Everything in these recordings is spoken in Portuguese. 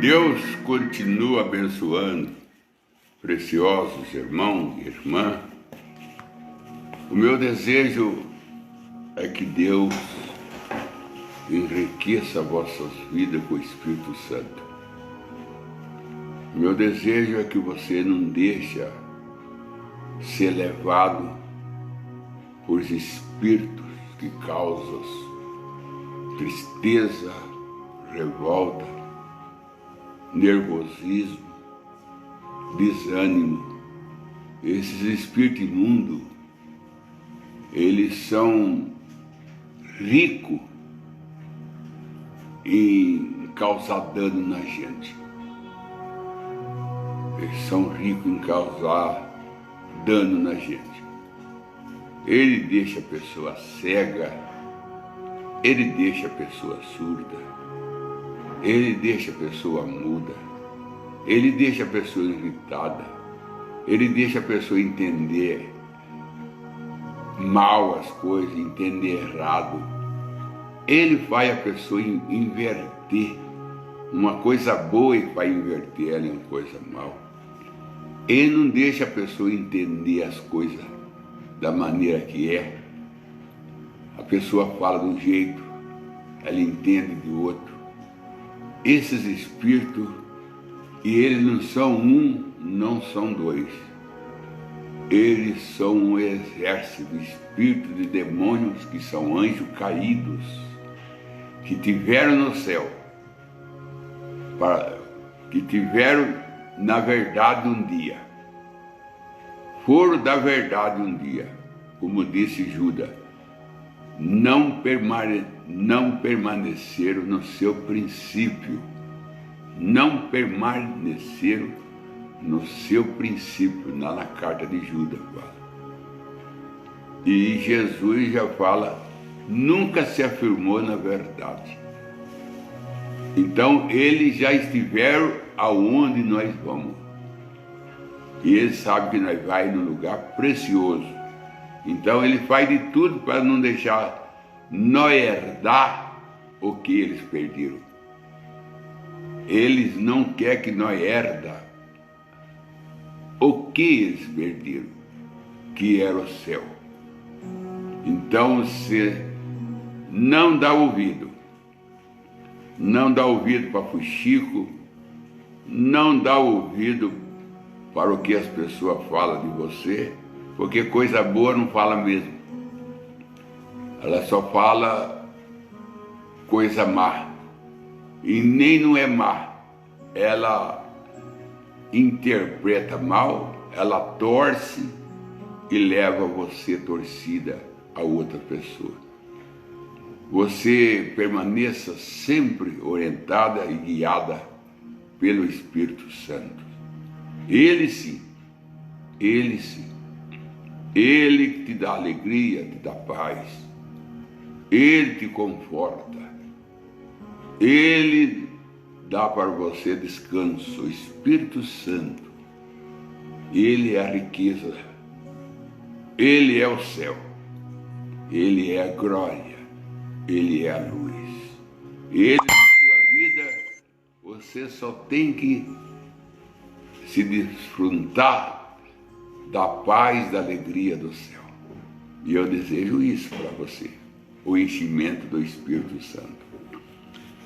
Deus continua abençoando, preciosos irmãos e irmãs. O meu desejo é que Deus enriqueça vossas vidas com o Espírito Santo. O meu desejo é que você não deixe ser levado por espíritos que causam tristeza, revolta, nervosismo, desânimo. Esses espíritos imundos, eles são ricos em causar dano na gente. Eles são ricos em causar dano na gente. Ele deixa a pessoa cega, ele deixa a pessoa surda, ele deixa a pessoa muda, ele deixa a pessoa irritada, ele deixa a pessoa entender mal as coisas, entender errado. Ele faz a pessoa inverter. Uma coisa boa e vai inverter ela em uma coisa mal. Ele não deixa a pessoa entender as coisas da maneira que é. A pessoa fala de um jeito, ela entende de outro. Esses espíritos, e eles não são um, não são dois. Eles são um exército de espíritos de demônios que são anjos caídos, que tiveram no céu, que tiveram na verdade um dia, foram da verdade um dia, como disse Judas, não permaneceram no seu princípio, não permaneceram no seu princípio, na carta de Judas fala. E Jesus já fala, nunca se afirmou na verdade. Então eles já estiveram aonde nós vamos. E ele sabe que nós vai num lugar precioso. Então ele faz de tudo para não deixar nós herdar o que eles perderam. Eles não querem que nós herda o que eles perderam, que era o céu. Então você não dá ouvido. Não dá ouvido para fuxico, não dá ouvido para o que as pessoas falam de você, porque coisa boa não fala mesmo. Ela só fala coisa má. E nem não é má. Ela interpreta mal, ela torce e leva você torcida a outra pessoa. Você permaneça sempre orientada e guiada pelo Espírito Santo. Ele sim, ele que te dá alegria, te dá paz, ele te conforta, ele dá para você descanso. O Espírito Santo, ele é a riqueza, ele é o céu, ele é a glória, ele é a luz. Ele, na sua vida, você só tem que se desfrutar da paz, da alegria do céu. E eu desejo isso para você, o enchimento do Espírito Santo.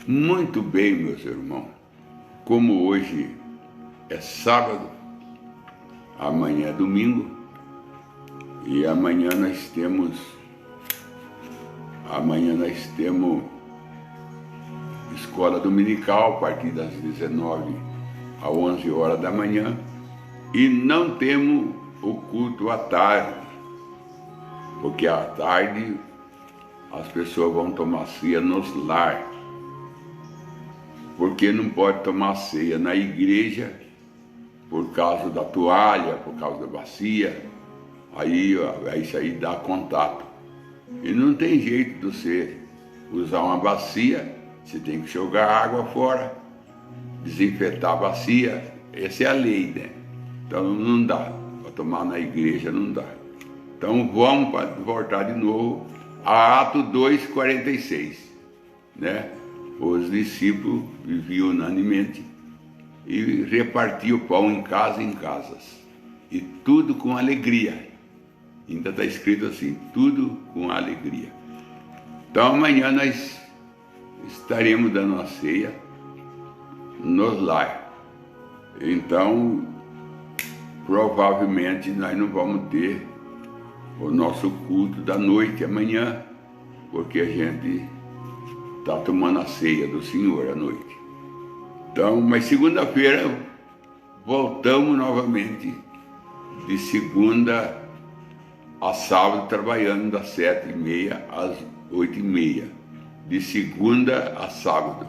Muito bem, meus irmãos, como hoje é sábado, amanhã é domingo, e amanhã nós temos escola dominical a partir das 19 às 11 horas da manhã, e não temos o culto à tarde, porque à tarde as pessoas vão tomar ceia nos lares, porque não pode tomar ceia na igreja por causa da toalha, por causa da bacia. Aí isso aí dá contato. E não tem jeito de você usar uma bacia, você tem que jogar água fora, desinfetar a bacia. Essa é a lei, né? Então não dá, para tomar na igreja não dá. Então vamos voltar de novo a Atos 2:46, né? Os discípulos viviam unanimemente e repartia o pão em casas, e tudo com alegria. Ainda está escrito assim, tudo com alegria. Então amanhã nós estaremos dando a ceia nos lares. Então, provavelmente nós não vamos ter o nosso culto da noite amanhã, porque a gente está tomando a ceia do Senhor à noite. Então, mas segunda-feira voltamos novamente, de segunda a sábado, trabalhando das 7h30 às 8h30, de segunda a sábado.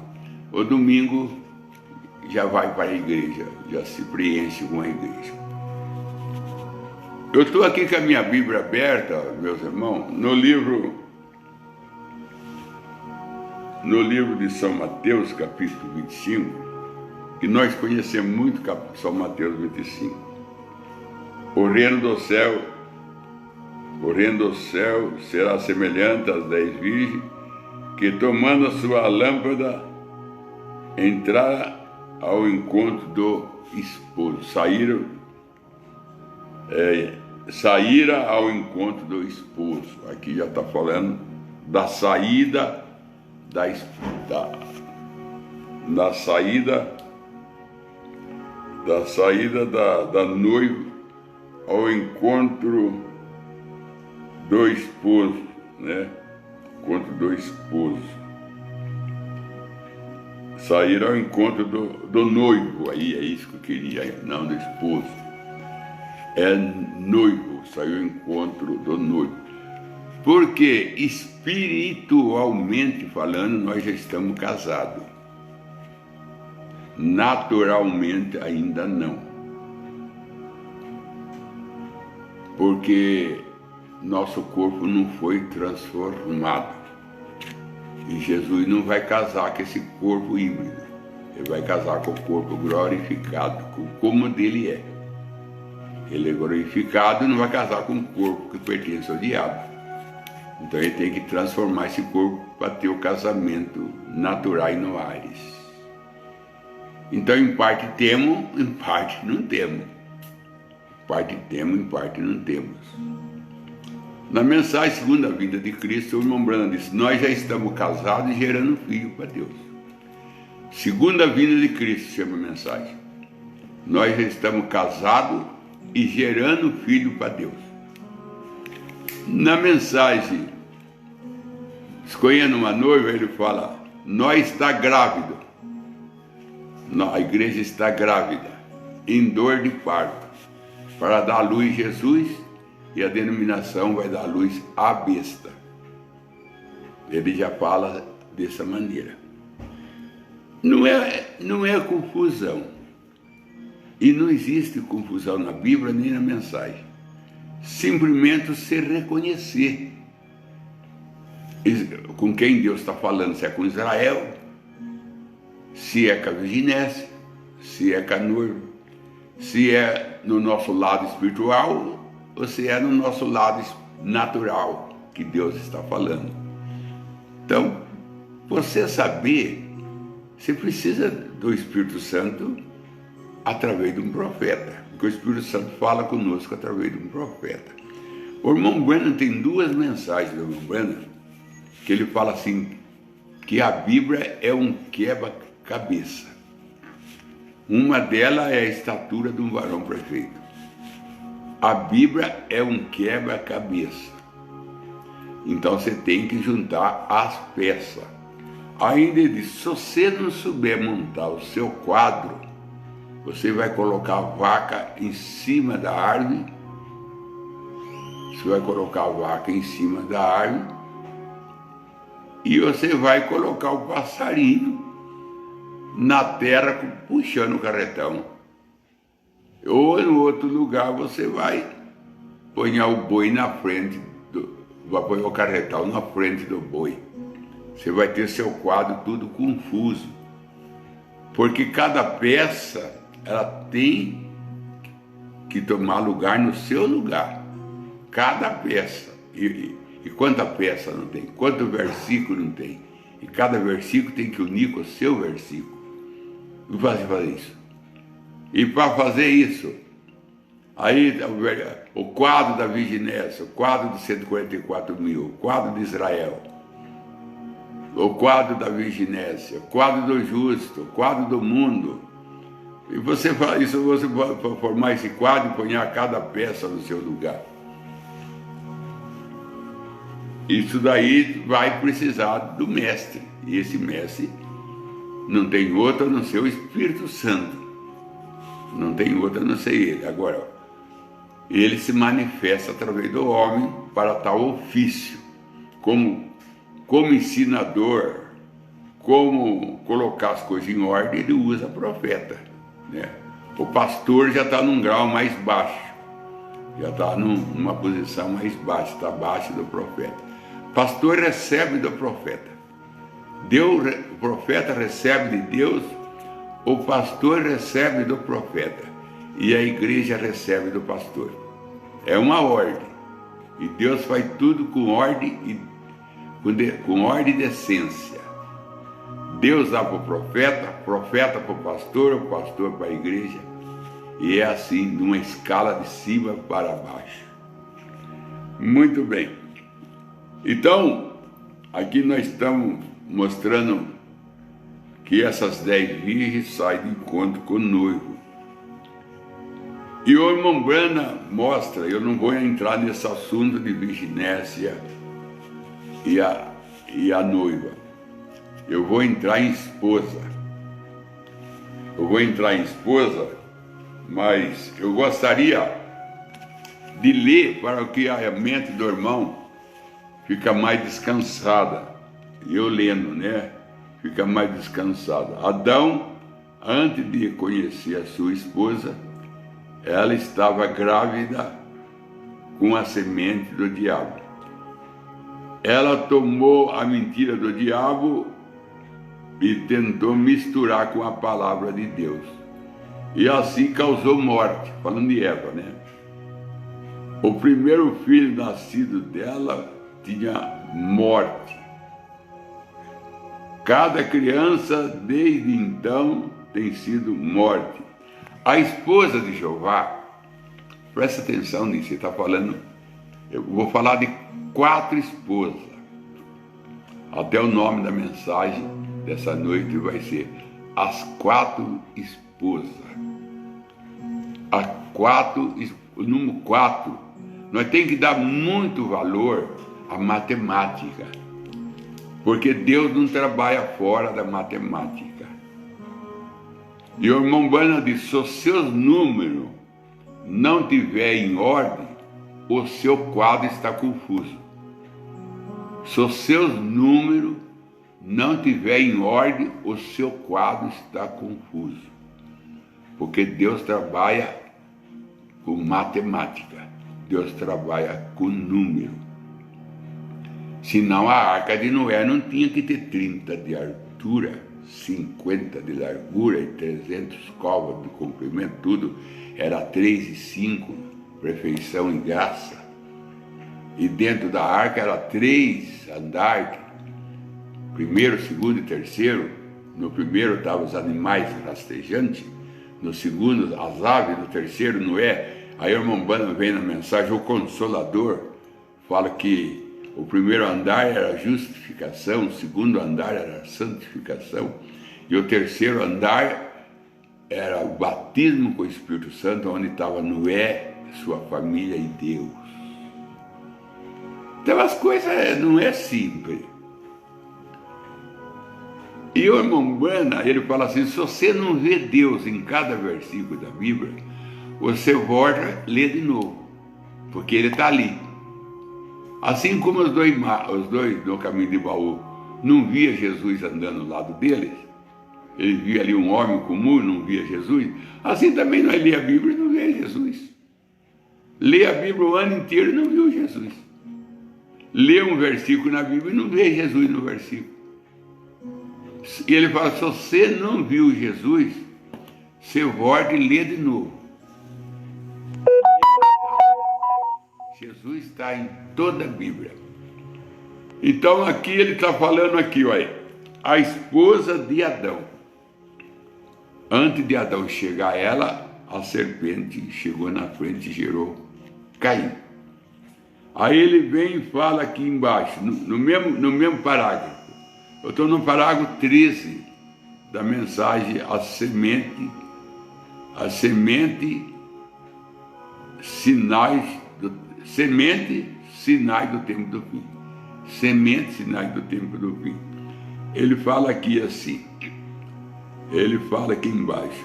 O domingo já vai para a igreja, já se preenche com a igreja. Eu estou aqui com a minha Bíblia aberta, meus irmãos, no livro de São Mateus, capítulo 25, que nós conhecemos muito São Mateus 25. O reino do céu será semelhante às 10 virgens que, tomando a sua lâmpada, entraram ao encontro do esposo. Saíra ao encontro do esposo. Aqui já está falando da saída da noiva ao encontro do esposo, né? Encontro do esposo. Sair ao encontro do noivo, aí é isso que eu queria, não do esposo. É noivo, saiu ao encontro do noivo. Porque espiritualmente falando, nós já estamos casados. Naturalmente ainda não. Porque nosso corpo não foi transformado. E Jesus não vai casar com esse corpo híbrido. Ele vai casar com o corpo glorificado, como dele é. Ele é glorificado e não vai casar com um corpo que pertence ao diabo. Então ele tem que transformar esse corpo para ter o casamento natural e no ares. Então em parte temos, em parte não temos. Em parte temos, em parte não temos. Na mensagem segunda vinda de Cristo, o irmão Branham disse: nós já estamos casados e gerando filho para Deus. Segunda vinda de Cristo chama a mensagem. Nós já estamos casados e gerando filho para Deus. Na mensagem Escolhendo uma noiva, ele fala: nós está grávido. A igreja está grávida, em dor de parto, para dar à luz Jesus, e a denominação vai dar à luz a besta. Ele já fala dessa maneira. Não é confusão. E não existe confusão na Bíblia nem na mensagem. Simplesmente se reconhecer com quem Deus está falando, se é com Israel, se é com a virginéssia, se é com a noiva, se é no nosso lado espiritual ou se é no nosso lado natural que Deus está falando. Então, você saber, você precisa do Espírito Santo através de um profeta, porque o Espírito Santo fala conosco através de um profeta. O irmão Branham tem duas mensagens do irmão Branham, que ele fala assim, que a Bíblia é um quebra-cabeça. Uma delas é a estatura de um varão perfeito. A Bíblia é um quebra-cabeça. Então você tem que juntar as peças. Ainda ele diz, se você não souber montar o seu quadro, você vai colocar a vaca em cima da árvore, você vai colocar a vaca em cima da árvore, e você vai colocar o passarinho na terra puxando o carretão. Ou em outro lugar você vai pôr o boi na frente, vai pôr o carretão na frente do boi. Você vai ter seu quadro tudo confuso. Porque cada peça, ela tem que tomar lugar no seu lugar. Cada peça. E quanta peça não tem? Quanto versículo não tem? E cada versículo tem que unir com o seu versículo. E fazer isso. E para fazer isso, aí o quadro da Virginésia, o quadro dos 144 mil, o quadro de Israel, o quadro da Virginésia, o quadro do justo, o quadro do mundo. E você faz isso, você pode formar esse quadro e pôr cada peça no seu lugar. Isso daí vai precisar do mestre. E esse mestre não tem outro a não ser o Espírito Santo. Não tem outro a não ser ele. Agora, ele se manifesta através do homem para tal ofício, como ensinador, como colocar as coisas em ordem. Ele usa profeta, né? O pastor já está num grau mais baixo, já está numa posição mais baixa, está abaixo do profeta. Pastor recebe do profeta. O profeta recebe de Deus, o pastor recebe do profeta e a igreja recebe do pastor. É uma ordem. E Deus faz tudo com ordem e com ordem e decência. Deus dá para o profeta para o pastor para a igreja. E é assim, numa escala de cima para baixo. Muito bem. Então, aqui nós estamos mostrando que essas 10 virgens saem de encontro com o noivo. E o irmão Branham mostra, eu não vou entrar nesse assunto de Virginésia e a noiva. Eu vou entrar em esposa. Mas eu gostaria de ler para que a mente do irmão fica mais descansada. Eu lendo, né? Fica mais descansada. Adão, antes de conhecer a sua esposa, ela estava grávida com a semente do diabo. Ela tomou a mentira do diabo e tentou misturar com a palavra de Deus. E assim causou morte, falando de Eva, né? O primeiro filho nascido dela tinha morte. Cada criança, desde então, tem sido morte. A esposa de Jeová, presta atenção nisso, você está falando, eu vou falar de 4 esposas. Até o nome da mensagem dessa noite vai ser As 4 Esposas. O número 4, nós temos que dar muito valor à matemática, porque Deus não trabalha fora da matemática. E o irmão Branham disse: se os seus números não estiverem em ordem, o seu quadro está confuso. Se os seus números não estiverem em ordem, o seu quadro está confuso. Porque Deus trabalha com matemática, Deus trabalha com número. Senão a arca de Noé não tinha que ter 30 de altura, 50 de largura e 300 covas de comprimento, tudo era 3 e 5, perfeição e graça. E dentro da arca era 3 andares, primeiro, segundo e terceiro. No primeiro estavam os animais rastejantes, no segundo as aves, no terceiro Noé. Aí o irmão Branham vem na mensagem, o Consolador fala que o primeiro andar era justificação, o segundo andar era santificação, e o terceiro andar era o batismo com o Espírito Santo, onde estava Noé, sua família e Deus. Então as coisas não é simples. E o irmão Branham, ele fala assim: se você não vê Deus em cada versículo da Bíblia, você volta a ler de novo, porque ele está ali. Assim como os dois no caminho de Baú não via Jesus andando ao lado deles, ele via ali um homem comum, não via Jesus, assim também nós lê a Bíblia e não vê Jesus. Lê a Bíblia o ano inteiro e não viu Jesus. Lê um versículo na Bíblia e não vê Jesus no versículo. E ele fala: se você não viu Jesus, você volta e lê de novo. Jesus está em toda a Bíblia. Então aqui ele está falando aqui, olha, a esposa de Adão. Antes de Adão chegar a ela, a serpente chegou na frente e gerou Caim. Aí ele vem e fala aqui embaixo, no mesmo parágrafo. Eu estou no parágrafo 13 da mensagem, a semente, sinais do tempo do fim. Semente, sinais do tempo do fim. Ele fala aqui assim, ele fala aqui embaixo,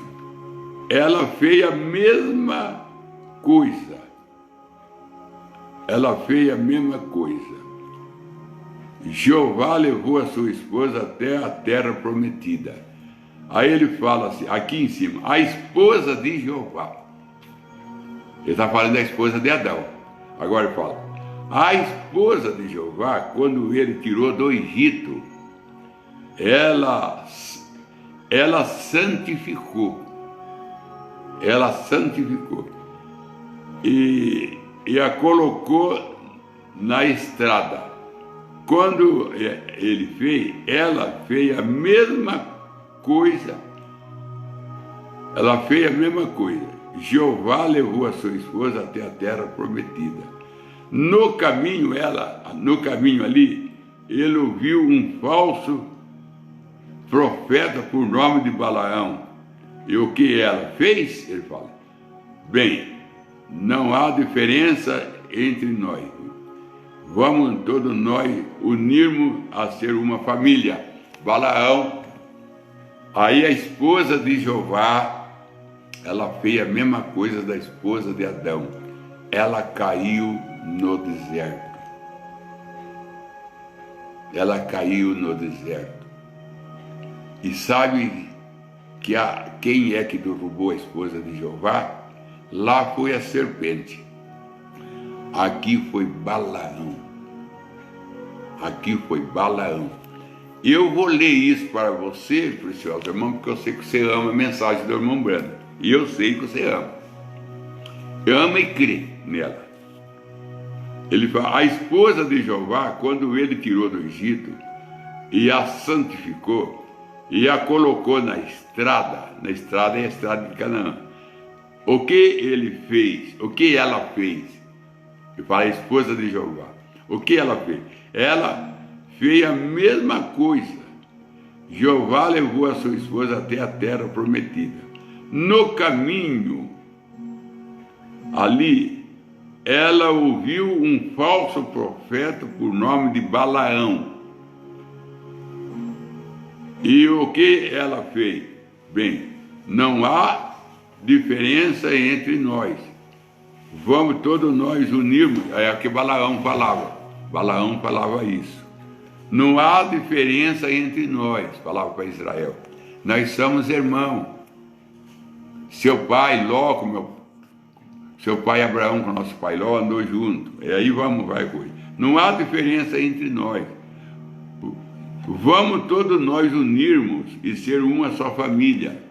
ela fez a mesma coisa. Ela fez a mesma coisa. Jeová levou a sua esposa até a terra prometida. Aí ele fala assim, aqui em cima, a esposa de Jeová. Ele está falando da esposa de Adão. Agora ele fala, a esposa de Jeová, quando ele tirou do Egito, ela santificou. Ela santificou. E a colocou na estrada. Quando ele fez, ela fez a mesma coisa. Ela fez a mesma coisa. Jeová levou a sua esposa até a terra prometida. No caminho ali, ele ouviu um falso profeta por nome de Balaão. E o que ela fez? Ele fala, bem, não há diferença entre nós. Vamos todos nós unirmos a ser uma família. Balaão. Aí a esposa de Jeová, ela fez a mesma coisa da esposa de Adão. Ela caiu no deserto. Ela caiu no deserto. E sabe que quem é que derrubou a esposa de Jeová? Lá foi a serpente. Aqui foi Balaão. Aqui foi Balaão. Eu vou ler isso para você, precioso irmão, porque eu sei que você ama a mensagem do irmão Brando. E eu sei que você ama. Ama e crê nela. Ele fala, a esposa de Jeová, quando ele tirou do Egito e a santificou e a colocou na estrada é a estrada de Canaã. O que ele fez? O que ela fez? Ele fala, a esposa de Jeová. O que ela fez? Ela fez a mesma coisa. Jeová levou a sua esposa até a terra prometida. No caminho, ali, ela ouviu um falso profeta por nome de Balaão. E o que ela fez? Bem, não há diferença entre nós. Vamos todos nós unirmos. É o que Balaão falava. Balaão falava isso. Não há diferença entre nós, falava para Israel. Nós somos irmãos. Seu pai Ló, seu pai Abraão com nosso pai Ló andou junto. E aí vai coisa. Não há diferença entre nós. Vamos todos nós unirmos e ser uma só família.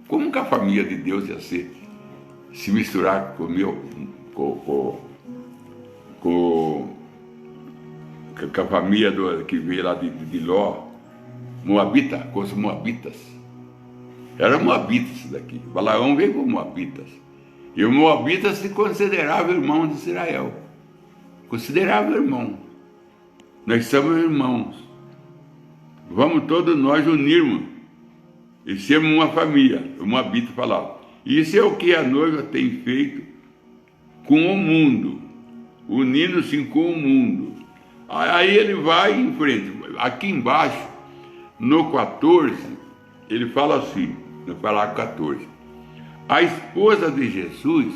Como que a família de Deus ia ser? Se misturar com a família que veio lá de Ló, Moabita, com os Moabitas. Eram Moabitas daqui. Balaão veio com Moabitas. E o Moabita se considerava irmão de Israel. Considerava irmão. Nós somos irmãos. Vamos todos nós unirmos e sermos uma família. O Moabita falava. Isso é o que a noiva tem feito com o mundo. Unindo-se com o mundo. Aí ele vai em frente. Aqui embaixo, no 14, ele fala assim, no parágrafo 14. A esposa de Jesus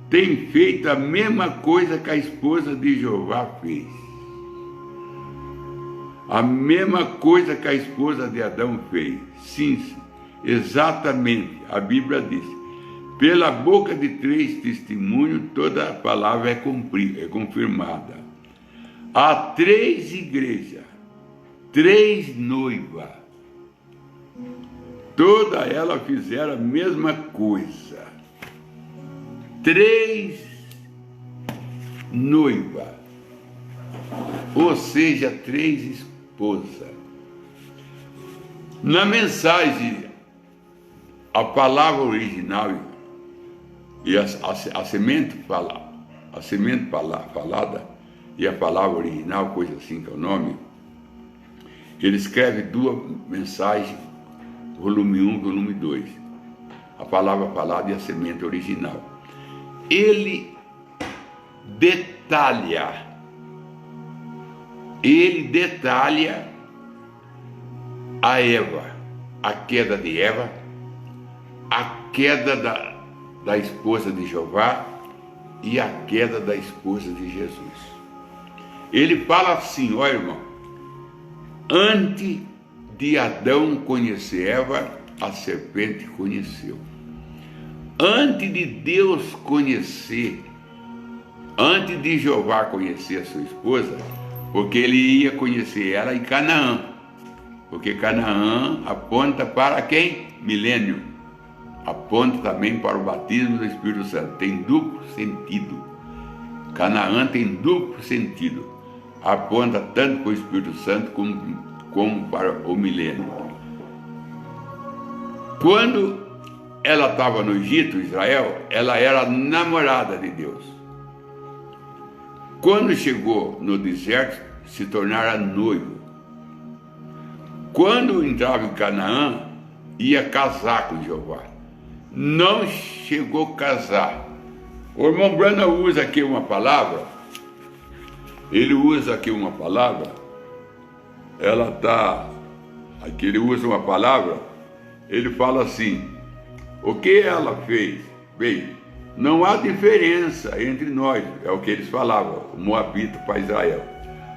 tem feito a mesma coisa que a esposa de Jeová fez. A mesma coisa que a esposa de Adão fez. Sim, exatamente. A Bíblia diz, pela boca de 3 testemunhos, toda a palavra é confirmada. Há 3 igrejas, 3 noivas. Toda ela fizeram a mesma coisa. 3 noivas. Ou seja, 3 esposas. Na mensagem a palavra original e a semente falada, falada e a palavra original, coisa assim que é o nome, ele escreve duas mensagens, volume 1, volume 2, a palavra falada e a semente original. Ele detalha a Eva, a queda de Eva, a queda da esposa de Jeová e a queda da esposa de Jesus. Ele fala assim, ó irmão, antes de Adão conhecer Eva, a serpente conheceu. Antes de Deus conhecer, antes de Jeová conhecer a sua esposa, porque ele ia conhecer ela em Canaã, porque Canaã aponta para quem? Milênio. Aponta também para o batismo do Espírito Santo. Tem duplo sentido. Canaã tem duplo sentido. Aponta tanto para o Espírito Santo como para o milênio. Quando ela estava no Egito, Israel, ela era namorada de Deus. Quando chegou no deserto, se tornara noivo. Quando entrava em Canaã, ia casar com Jeová. Não chegou a casar. O irmão Branham usa aqui uma palavra. Ele usa aqui uma palavra. Aqui ele usa uma palavra. Ele fala assim: o que ela fez? Bem, não há diferença entre nós. É o que eles falavam, o Moabita para Israel.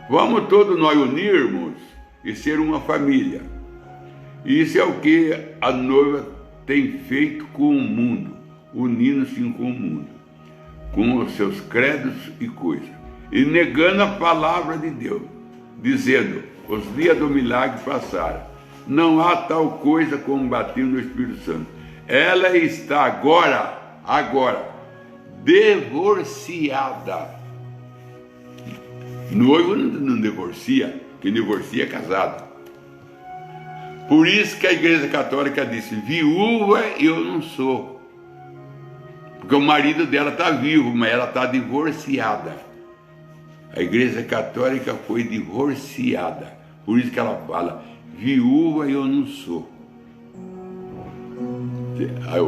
Vamos todos nós unirmos e ser uma família. Isso é o que a noiva tem feito com o mundo, unindo-se com o mundo, com os seus credos e coisas, e negando a palavra de Deus, dizendo, os dias do milagre passaram, não há tal coisa como o batismo do Espírito Santo. Ela está agora, divorciada. Noivo não divorcia, quem divorcia é casado. Por isso que a Igreja Católica disse, viúva eu não sou. Porque o marido dela está vivo, mas ela está divorciada. A Igreja Católica foi divorciada. Por isso que ela fala, viúva eu não sou.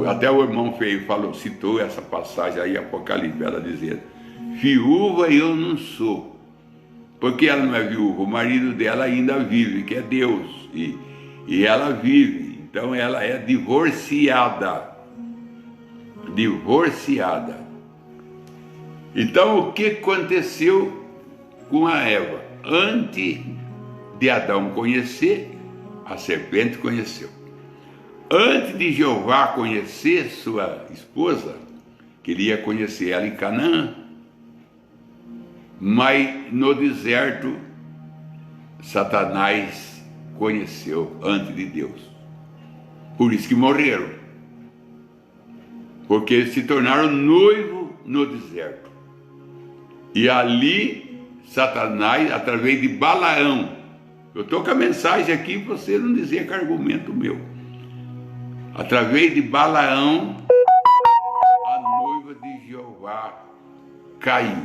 Até o irmão Feio citou essa passagem aí, Apocalipse, ela dizendo, viúva eu não sou. Porque ela não é viúva, o marido dela ainda vive, que é Deus, e ela vive, então ela é divorciada. Divorciada. Então o que aconteceu com a Eva? Antes de Adão conhecer, a serpente conheceu. Antes de Jeová conhecer sua esposa, queria conhecer ela em Canaã, mas no deserto, Satanás conheceu antes de Deus. Por isso que morreram. Porque eles se tornaram noivos no deserto. E ali, Satanás, através de Balaão, eu estou com a mensagem aqui para você não dizer que é argumento meu. Através de Balaão, a noiva de Jeová caiu.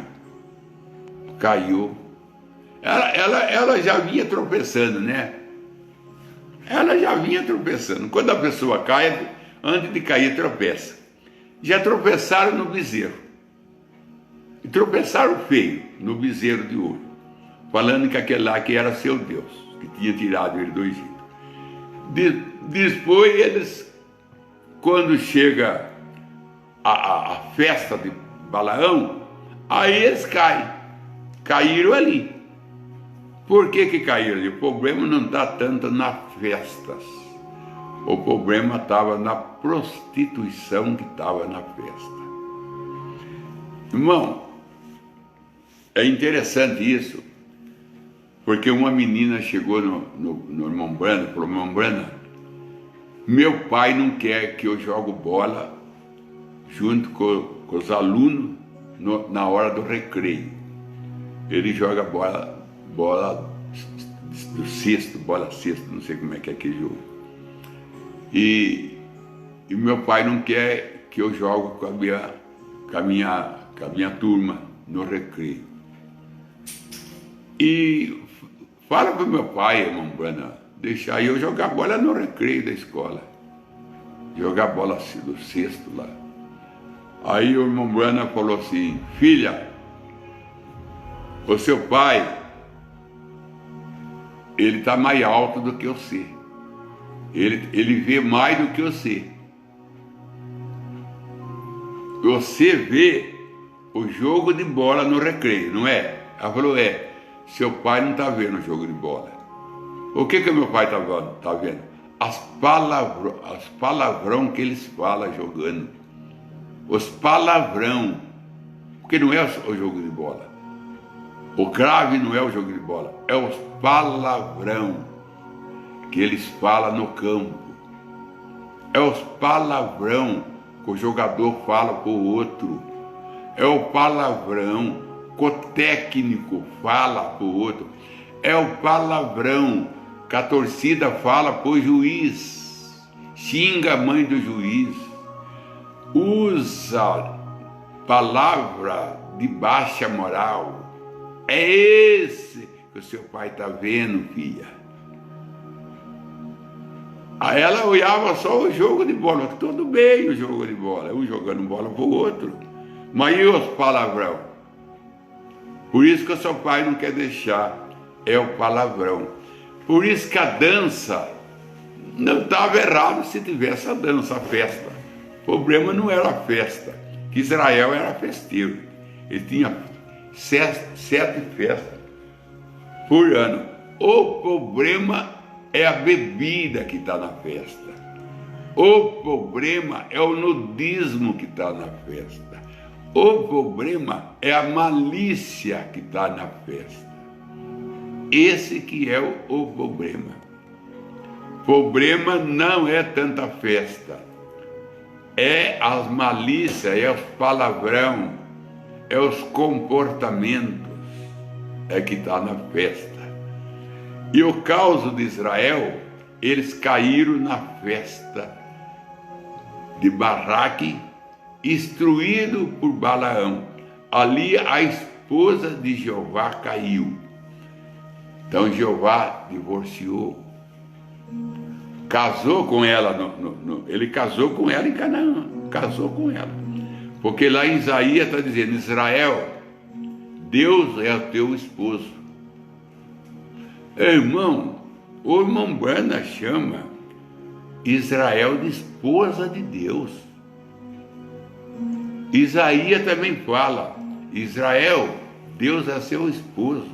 Ela já vinha tropeçando, né? Ela já vinha tropeçando. Quando a pessoa cai, antes de cair, tropeça. Já tropeçaram no bezerro. E tropeçaram feio no bezerro de ouro. Falando que aquele lá que era seu Deus, que tinha tirado ele do Egito. Depois eles, quando chega a festa de Balaão, aí eles caíram ali. Por que caíram ali? O problema não está tanto nas festas. O problema estava na prostituição que estava na festa. Irmão, é interessante isso, porque uma menina chegou no irmão Branham, falou, irmão Branham, meu pai não quer que eu jogue bola junto com os alunos na hora do recreio. Ele joga bola do cesto, bola cesto, não sei como é que é aquele jogo. E E meu pai não quer que eu jogue com a minha turma no recreio. E fala para meu pai, irmão Brana, deixar eu jogar bola no recreio da escola. Jogar bola do cesto lá. Aí o irmão Brana falou assim: filha, o seu pai, ele está mais alto do que você. Ele vê mais do que você. Você vê o jogo de bola no recreio, não é? Ela falou: é, seu pai não está vendo o jogo de bola. O que meu pai está vendo? As palavrão que eles falam jogando. Os palavrão. Porque não é o jogo de bola. O grave não é o jogo de bola. É os palavrão que eles falam no campo. É os palavrão que o jogador fala para o outro. É o palavrão que o técnico fala para o outro. É o palavrão que a torcida fala para o juiz. Xinga a mãe do juiz. Usa palavra de baixa moral. É esse que o seu pai está vendo, filha. Aí ela olhava só o jogo de bola. Tudo bem o jogo de bola. Um jogando bola para o outro. Mas e os palavrão? Por isso que o seu pai não quer deixar. É o palavrão. Por isso que a dança não estava errado se tivesse a dança, a festa. O problema não era a festa. Que Israel era festeiro. Ele tinha 7 festas por ano. O problema é a bebida que está na festa. O problema é o nudismo que está na festa. O problema é a malícia que está na festa. Esse que é o problema. O problema não é tanta festa. É as malícias, é os palavrão, é os comportamentos, é que está na festa. E o caos de Israel, eles caíram na festa de Barraque, instruído por Balaão. Ali a esposa de Jeová caiu. Então Jeová divorciou. Casou com ela, ele casou com ela em Canaã, casou com ela. Porque lá em Isaías está dizendo: Israel, Deus é o teu esposo. Irmão, o irmão Brana chama Israel de esposa de Deus. Isaías também fala: Israel, Deus é seu esposo,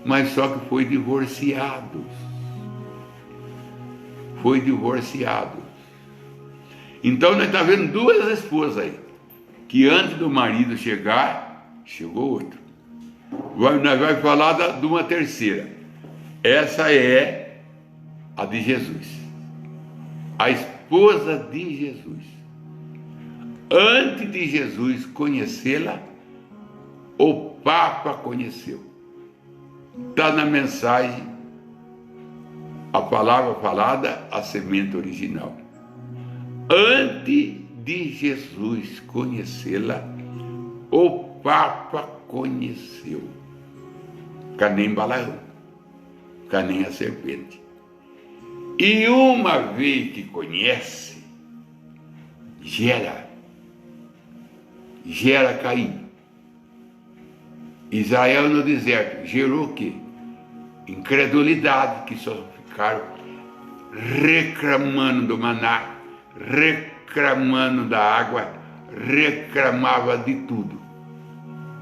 mas só que foi divorciado. Foi divorciado. Então nós estamos vendo duas esposas aí, que antes do marido chegar, chegou outro. Nós vamos falar de uma terceira. Essa é a de Jesus, a esposa de Jesus. Antes de Jesus conhecê-la, o Papa conheceu. Está na mensagem, a palavra falada, a semente original. Antes de Jesus conhecê-la, o Papa conheceu. Canem Balaão, Canem a serpente. E uma vez que conhece, gera Caim. Israel no deserto gerou o quê? Incredulidade, que só ficaram reclamando do maná, reclamando da água, reclamava de tudo.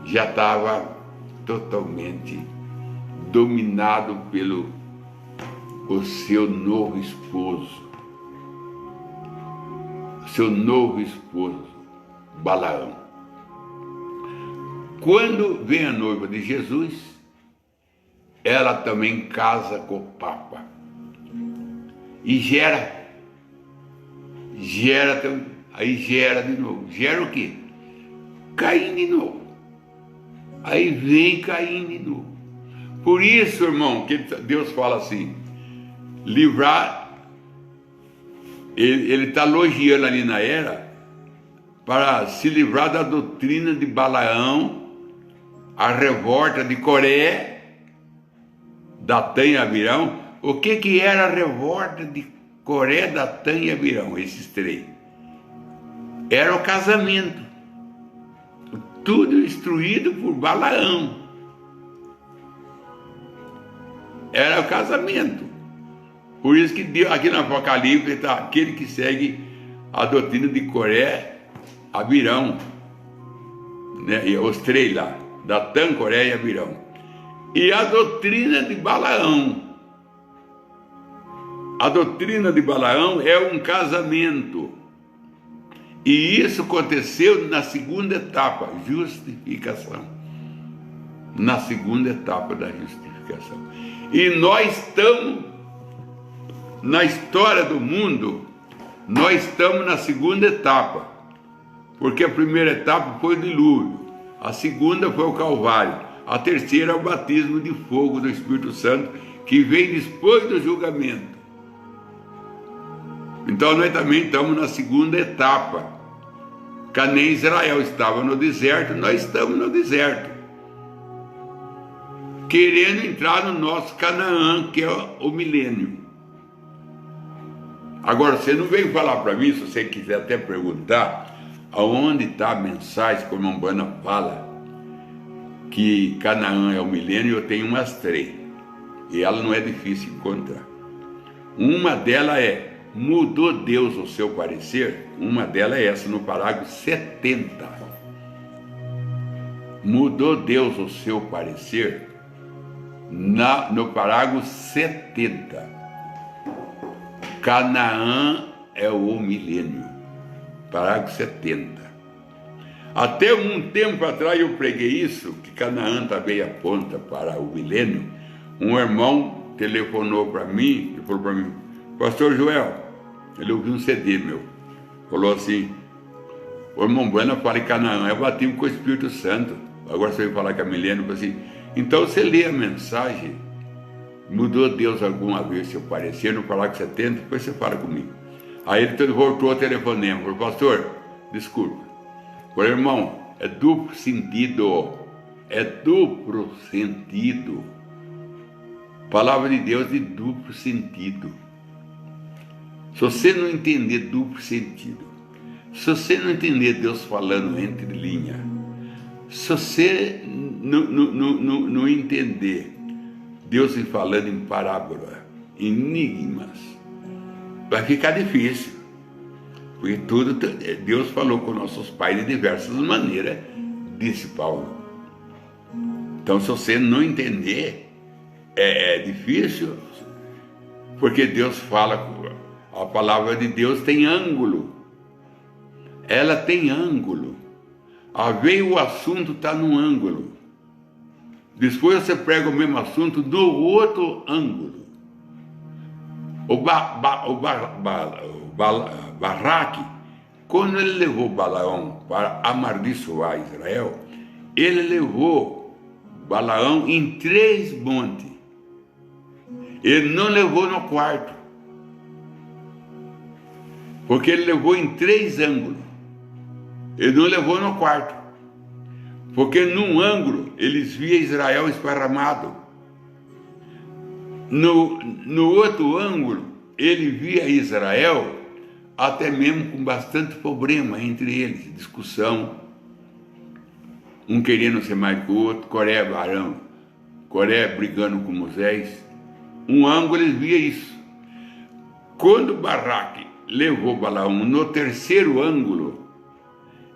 Já estava totalmente dominado pelo o seu novo esposo, Balaão. Quando vem a noiva de Jesus, ela também casa com o Papa. E aí gera de novo. Gera o quê? Caim de novo. Aí vem Caim de novo. Por isso, irmão, que Deus fala assim: livrar Ele está elogiando ali na era para se livrar da doutrina de Balaão, a revolta de Coré, Datã e Abirão. O que era a revolta de Coré, Datã e Abirão? Esses três. Era o casamento. Tudo instruído por Balaão. Era o casamento. Por isso que Deus, aqui no Apocalipse, está aquele que segue a doutrina de Coré, Abirão, né? E os três lá, Datã, Coré e Abirão. E a doutrina de Balaão. A doutrina de Balaão é um casamento. E isso aconteceu na segunda etapa, justificação. Na segunda etapa da justificação. E nós estamos, na história do mundo, nós estamos na segunda etapa. Porque a primeira etapa foi o dilúvio, a segunda foi o Calvário, a terceira é o batismo de fogo do Espírito Santo, que vem depois do julgamento. Então nós também estamos na segunda etapa. Nem Israel estava no deserto, nós estamos no deserto, querendo entrar no nosso Canaã, que é o milênio. Agora, você não veio falar para mim, se você quiser até perguntar, aonde está a mensagem como a Umbanda fala, que Canaã é o milênio. Eu tenho umas três, e ela não é difícil encontrar. Uma delas é: mudou Deus o seu parecer? Uma delas é essa, no parágrafo 70. Mudou Deus o seu parecer? No parágrafo 70. Canaã é o milênio. Parágrafo 70. Até um tempo atrás eu preguei isso, que Canaã também aponta para o milênio. Um irmão telefonou para mim e falou para mim: Pastor Joel, ele ouviu um CD meu, falou assim: o irmão Bueno fala em Canaã, eu bati com o Espírito Santo, agora você vai falar que é milênio. Eu falei assim: então você lê a mensagem, mudou Deus alguma vez seu parecer, no parágrafo 70, depois você fala comigo. Aí ele voltou ao telefonema, falou: pastor, desculpa, falei: irmão, é duplo sentido, palavra de Deus de duplo sentido. Se você não entender duplo sentido, se você não entender Deus falando entre linhas, se você não entender Deus falando em parábola, enigmas, vai ficar difícil. Porque tudo Deus falou com nossos pais de diversas maneiras, disse Paulo. Então, se você não entender, é difícil, porque Deus fala. A palavra de Deus tem ângulo. Ela tem ângulo. Veio o assunto, está no ângulo. Depois você prega o mesmo assunto do outro ângulo. O Baraque, quando ele levou Balaão para amaldiçoar Israel, ele levou Balaão em 3 montes. Ele não levou no quarto. Porque ele levou em 3 ângulos. Ele não levou no quarto. Porque num ângulo eles viam Israel esparramado. No outro ângulo ele via Israel até mesmo com bastante problema entre eles, discussão. Um querendo ser mais que o outro, Coré, Barão, Coré brigando com Moisés. Um ângulo eles via isso. Quando Baraque levou Balaão no 3º ângulo,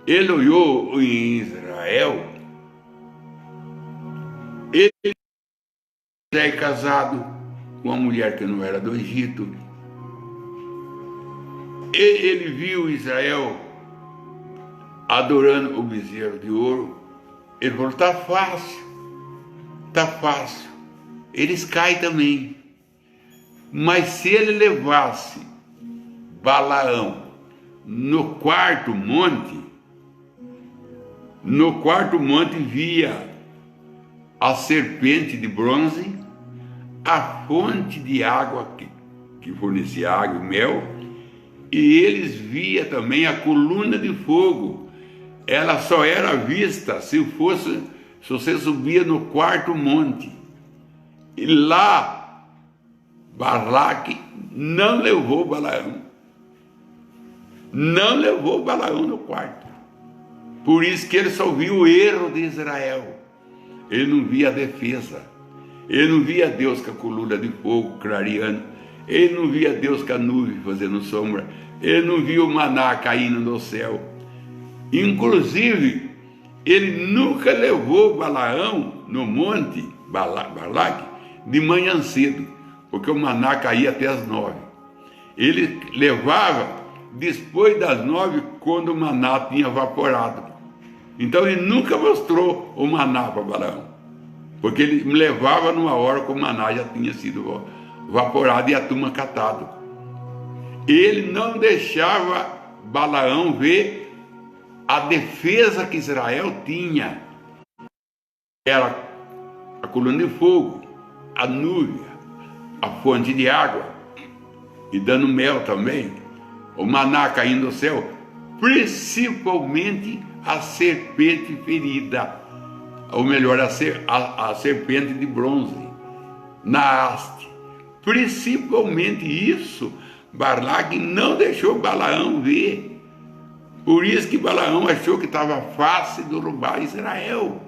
ele olhou em Israel, ele é casado com uma mulher que não era do Egito. Ele viu Israel adorando o bezerro de ouro. Ele falou: tá fácil, eles caem também. Mas se ele levasse Balaão no quarto monte via a serpente de bronze, a fonte de água que fornecia água e mel, E eles via também a coluna de fogo. Ela só era vista se você subia no quarto monte. E lá, Balaque não levou Balaão. Não levou Balaão no quarto. Por isso que ele só viu o erro de Israel. Ele não via a defesa. Ele não via Deus com a coluna de fogo clareando. Ele não via Deus com a nuvem fazendo sombra. Ele não via o maná caindo do céu. Inclusive, ele nunca levou Balaão no monte, Balaque, de manhã cedo, porque o maná caía até as 9. Ele levava depois das 9, quando o maná tinha evaporado. Então ele nunca mostrou o maná para Balaão, porque ele me levava numa hora que o maná já tinha sido evaporado e a turma catado. Ele não deixava Balaão ver a defesa que Israel tinha. Era a coluna de fogo, a nuvem, a fonte de água, e dando mel também, o maná caindo do céu, principalmente a serpente ferida, ou melhor, a serpente de bronze, na haste. Principalmente isso, Balaque não deixou Balaão ver. Por isso que Balaão achou que estava fácil derrubar Israel.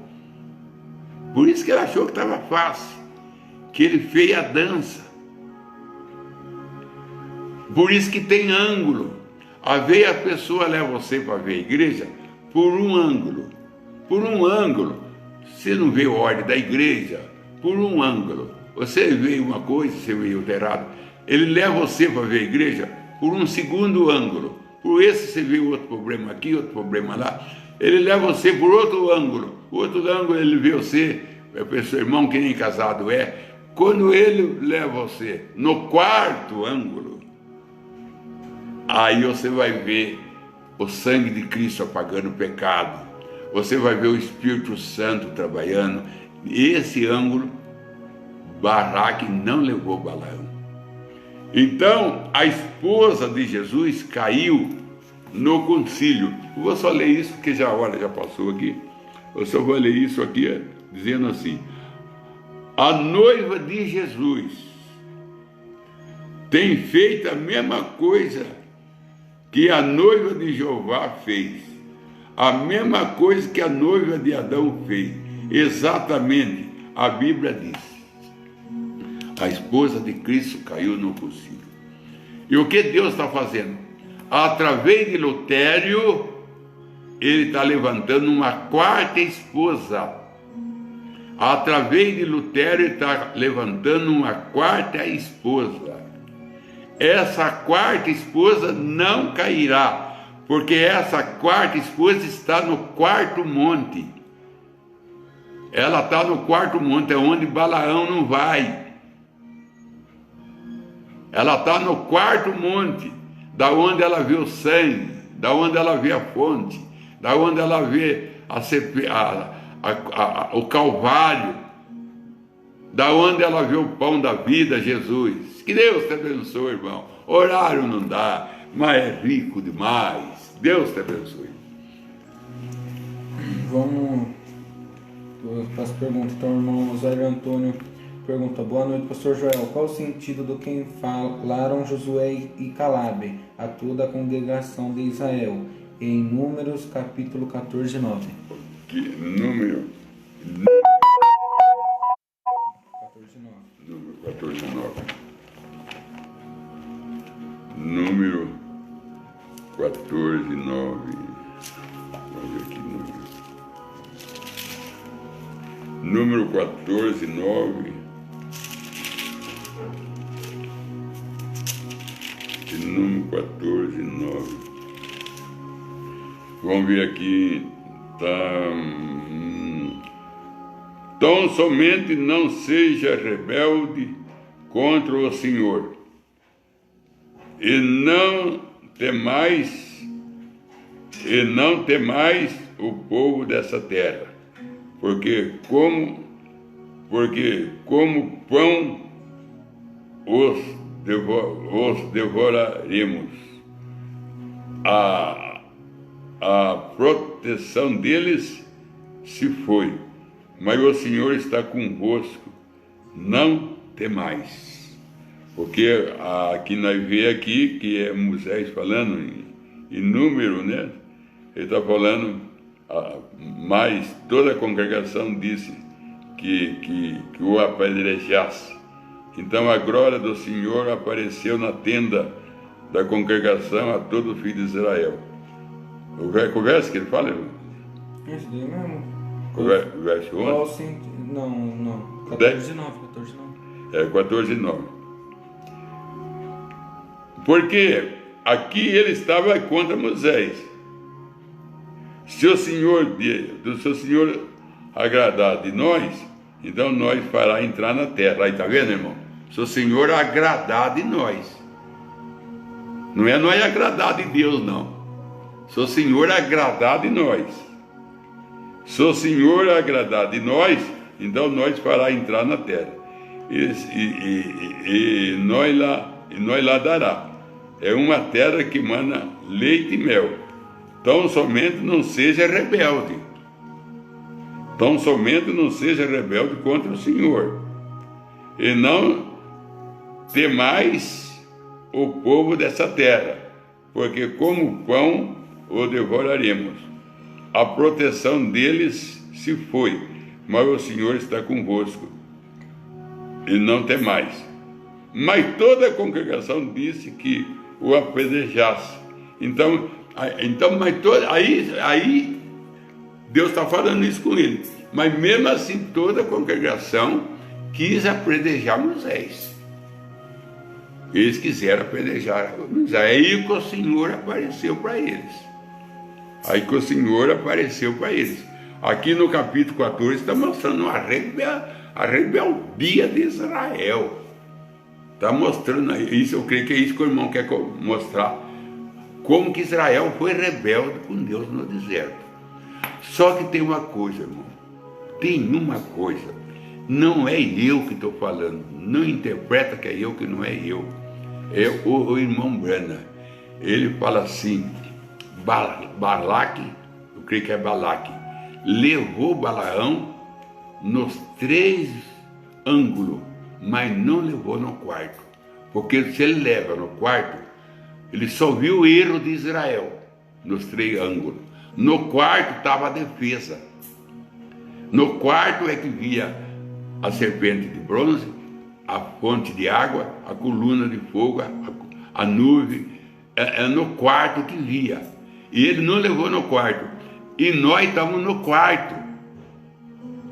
Por isso que ele achou que estava fácil, que ele fez a dança. Por isso que tem ângulo. Às vezes a pessoa leva você para ver a igreja por um ângulo. Por um ângulo. Você não vê a ordem da igreja por um ângulo. Você vê uma coisa, você vê outra errado. Ele leva você para ver a igreja por um segundo ângulo. Por esse você vê outro problema aqui, outro problema lá. Ele leva você por outro ângulo. Outro ângulo ele vê você, pessoa, irmão que nem casado é. Quando ele leva você no quarto ângulo, aí você vai ver o sangue de Cristo apagando o pecado. Você vai ver o Espírito Santo trabalhando. Esse ângulo, Balaque não levou Balaão. Então, a esposa de Jesus caiu no concílio. Eu vou só ler isso, porque a hora já passou aqui. Eu só vou ler isso aqui, dizendo assim: a noiva de Jesus tem feito a mesma coisa que a noiva de Jeová fez. A mesma coisa que a noiva de Adão fez. Exatamente, a Bíblia diz. A esposa de Cristo caiu no concílio. E o que Deus está fazendo? Através de Lutério, ele está levantando uma quarta esposa. Através de Lutério, ele está levantando uma quarta esposa. Essa quarta esposa não cairá, porque essa quarta esposa está no quarto monte. Ela está no quarto monte, é onde Balaão não vai. Ela está no quarto monte, da onde ela vê o sangue, da onde ela vê a fonte, da onde ela vê o Calvário, da onde ela vê o pão da vida, Jesus. Que Deus te abençoe, irmão. Horário não dá, mas é rico demais. Deus te abençoe. Vamos para as perguntas. Então, o irmão Osório Antônio pergunta: boa noite, pastor Joel. Qual o sentido do que falaram Josué e Calabe a toda a congregação de Israel? Em Números, capítulo 14, 9. Número 14, 9. Número 14, 9. Vamos ver aqui, número 14, 9. E número 14, 9. Vamos ver aqui. Tão somente não seja rebelde contra o Senhor, e não temais o povo dessa terra, porque como pão os devoraremos. a proteção deles se foi, mas o Senhor está convosco, não temais. Porque aqui nós vemos aqui, que é Moisés falando em número, né? Ele está falando, mas toda a congregação disse que o apedrejasse. Então a glória do Senhor apareceu na tenda da congregação a todo o filho de Israel. O verso que ele fala, irmão? Esse daí mesmo? O verso 11? Não. 14 e 9. 14 e 9. Porque aqui ele estava contra Moisés. Se o Senhor agradar de nós, então nós fará entrar na terra. Aí, tá vendo, irmão? Se o Senhor agradar de nós. Não é nós agradar de Deus, não. Se o Senhor agradar de nós. Se o Senhor agradar de nós, então nós fará entrar na terra. E nós lá dará. É uma terra que mana leite e mel. Tão somente não seja rebelde. Tão somente não seja rebelde contra o Senhor. E não temais o povo dessa terra, porque como pão o devoraremos. A proteção deles se foi, mas o Senhor está convosco. E não temais. Mas toda a congregação disse que o apedrejasse. Então aí Deus está falando isso com ele. Mas mesmo assim toda a congregação quis apedrejar Moisés. Eles quiseram apedrejar Moisés. Aí que o Senhor apareceu para eles. Aqui no capítulo 14 está mostrando a rebeldia de Israel. Está mostrando isso, eu creio que é isso que o irmão quer mostrar. Como que Israel foi rebelde com Deus no deserto. Só que tem uma coisa, irmão. Não é eu que estou falando. Não interpreta que é eu, que não é eu. É o irmão Branham. Ele fala assim, Balaque, eu creio que é Balaque, levou Balaão nos 3 ângulos, mas não levou no quarto. Porque se ele leva no quarto, ele só viu o erro de Israel nos 3 ângulos. No quarto estava a defesa. No quarto é que via a serpente de bronze, a fonte de água, a coluna de fogo, a nuvem. É no quarto que via. E ele não levou no quarto. E nós estamos no quarto,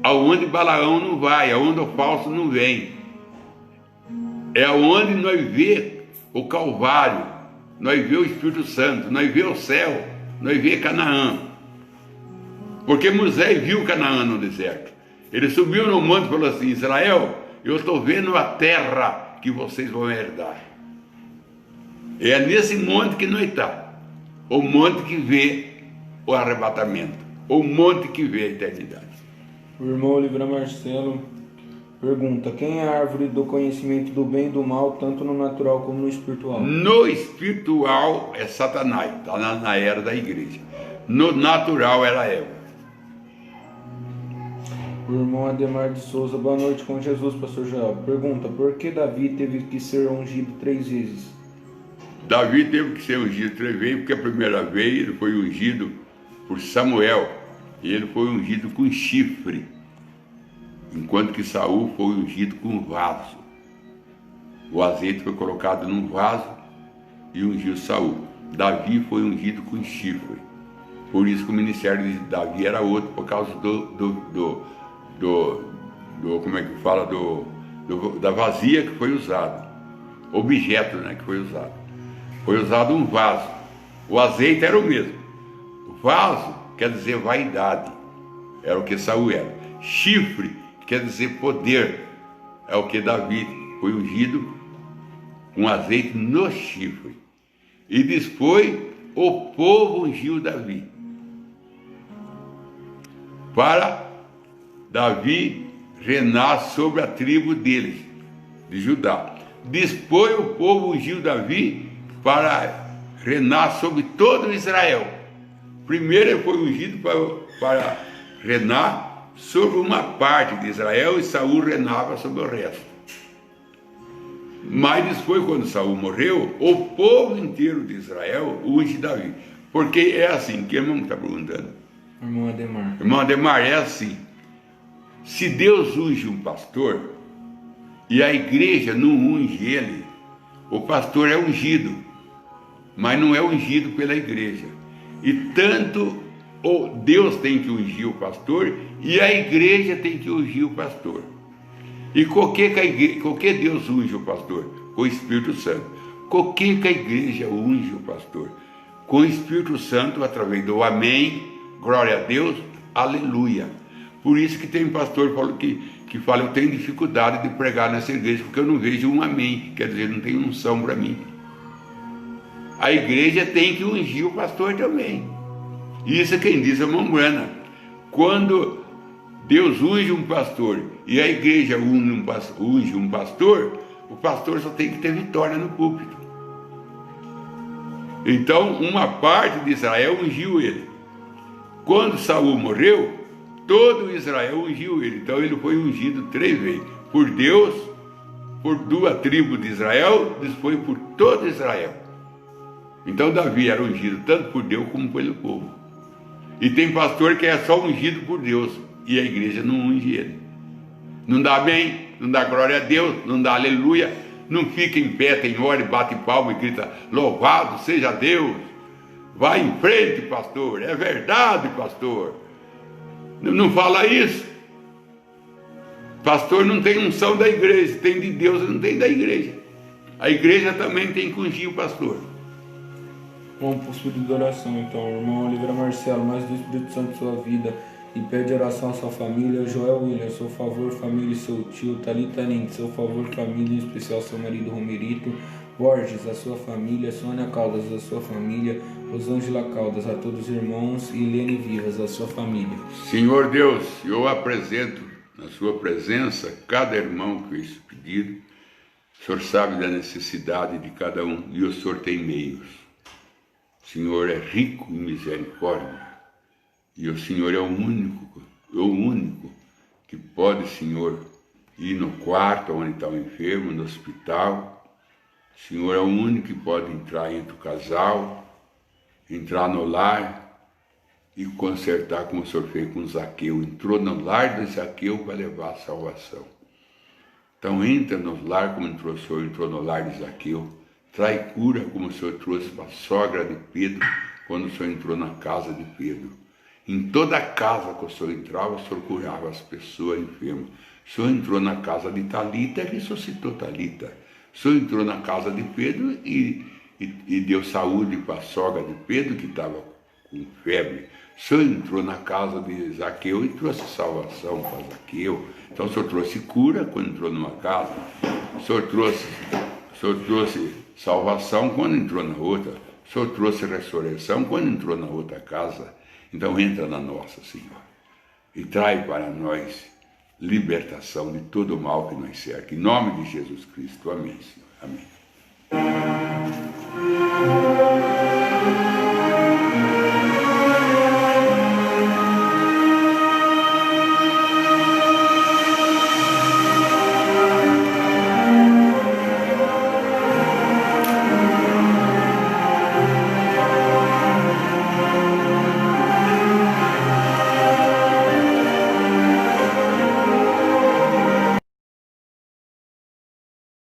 aonde Balaão não vai, aonde o falso não vem. É aonde nós vê o Calvário, nós vê o Espírito Santo, nós vê o céu, nós vê Canaã. Porque Moisés viu Canaã no deserto. Ele subiu no monte e falou assim: Israel, eu estou vendo a terra que vocês vão herdar. É nesse monte que nós estamos. O monte que vê o arrebatamento. O monte que vê a eternidade. O irmão Oliveira Marcelo pergunta: quem é a árvore do conhecimento do bem e do mal, tanto no natural como no espiritual? No espiritual é Satanás, está na era da igreja. No natural era Eva. O irmão Ademar de Souza, boa noite com Jesus, pastor Joel. Pergunta: por que Davi teve que ser ungido 3 vezes? Davi teve que ser ungido 3 vezes, porque a primeira vez ele foi ungido por Samuel, e ele foi ungido com chifre, enquanto que Saul foi ungido com vaso. O azeite foi colocado num vaso e ungiu Saul. Davi foi ungido com chifre. Por isso que o ministério de Davi era outro, por causa como é que fala, da vazia que foi usado, objeto, né, que foi usado. Foi usado um vaso. O azeite era o mesmo. O vaso quer dizer vaidade, era o que Saul era. Chifre quer dizer poder, é o que Davi foi ungido com azeite no chifre. E depois o povo ungiu Davi, para Davi reinar sobre a tribo deles, de Judá. Depois o povo ungiu Davi para reinar sobre todo Israel. Primeiro ele foi ungido para reinar sobre uma parte de Israel, e Saul reinava sobre o resto. Mas depois, quando Saul morreu, o povo inteiro de Israel unge Davi. Porque é assim, que irmão está perguntando? Irmão Ademar. Irmão Ademar, é assim. Se Deus unge um pastor e a igreja não unge ele, o pastor é ungido, mas não é ungido pela igreja. E tanto Deus tem que ungir o pastor e a igreja tem que ungir o pastor. E com que Deus unge o pastor? Com o Espírito Santo. Com que a igreja unge o pastor? Com o Espírito Santo, através do amém, glória a Deus, aleluia. Por isso que tem pastor que fala, eu tenho dificuldade de pregar nessa igreja, porque eu não vejo um amém, quer dizer, não tem unção para mim. A igreja tem que ungir o pastor também. Isso é quem diz a irmã Brana. Quando Deus unge um pastor e a igreja unge um pastor, o pastor só tem que ter vitória no púlpito. Então, uma parte de Israel ungiu ele. Quando Saul morreu, todo Israel ungiu ele. Então, ele foi ungido 3 vezes. Por Deus, por 2 tribos de Israel, depois por todo Israel. Então, Davi era ungido tanto por Deus como pelo povo. E tem pastor que é só ungido por Deus, e a igreja não unge ele. Não dá amém, não dá glória a Deus, não dá aleluia, não fica em pé, tem hora e bate palma e grita, louvado seja Deus. Vai em frente, pastor, é verdade, pastor. Não fala isso. Pastor não tem unção da igreja, tem de Deus, não tem da igreja. A igreja também tem que ungir o pastor. Vamos para o espírito de oração, então. Irmão Oliveira Marcelo, mais do Espírito Santo em sua vida, e pede oração à sua família. Joel William, seu favor, família e seu tio. Thalita Link, seu favor, família, em especial seu marido Romerito. Borges, a sua família. Sônia Caldas, a sua família. Rosângela Caldas, a todos os irmãos. E Helene Vivas, a sua família. Senhor Deus, eu apresento na sua presença cada irmão que fez pedido. O Senhor sabe da necessidade de cada um e o Senhor tem meios. O Senhor é rico em misericórdia e o Senhor é o único que pode, Senhor, ir no quarto onde está o enfermo, no hospital. O Senhor é o único que pode entrar entre o casal, entrar no lar e consertar como o Senhor fez com Zaqueu. Entrou no lar de Zaqueu para levar a salvação. Então entra no lar como o Senhor entrou no lar de Zaqueu. Trai cura como o Senhor trouxe para a sogra de Pedro, quando o Senhor entrou na casa de Pedro. Em toda casa que o Senhor entrava, o Senhor curava as pessoas enfermas. O Senhor entrou na casa de Talita e ressuscitou Talita. O Senhor entrou na casa de Pedro e deu saúde para a sogra de Pedro, que estava com febre. O Senhor entrou na casa de Zaqueu e trouxe salvação para Zaqueu. Então o Senhor trouxe cura quando entrou numa casa. O Senhor trouxe salvação quando entrou na outra. O Senhor trouxe ressurreição quando entrou na outra casa. Então entra na nossa, Senhor, e traz para nós libertação de todo o mal que nos cerca. Em nome de Jesus Cristo. Amém, Senhor. Amém.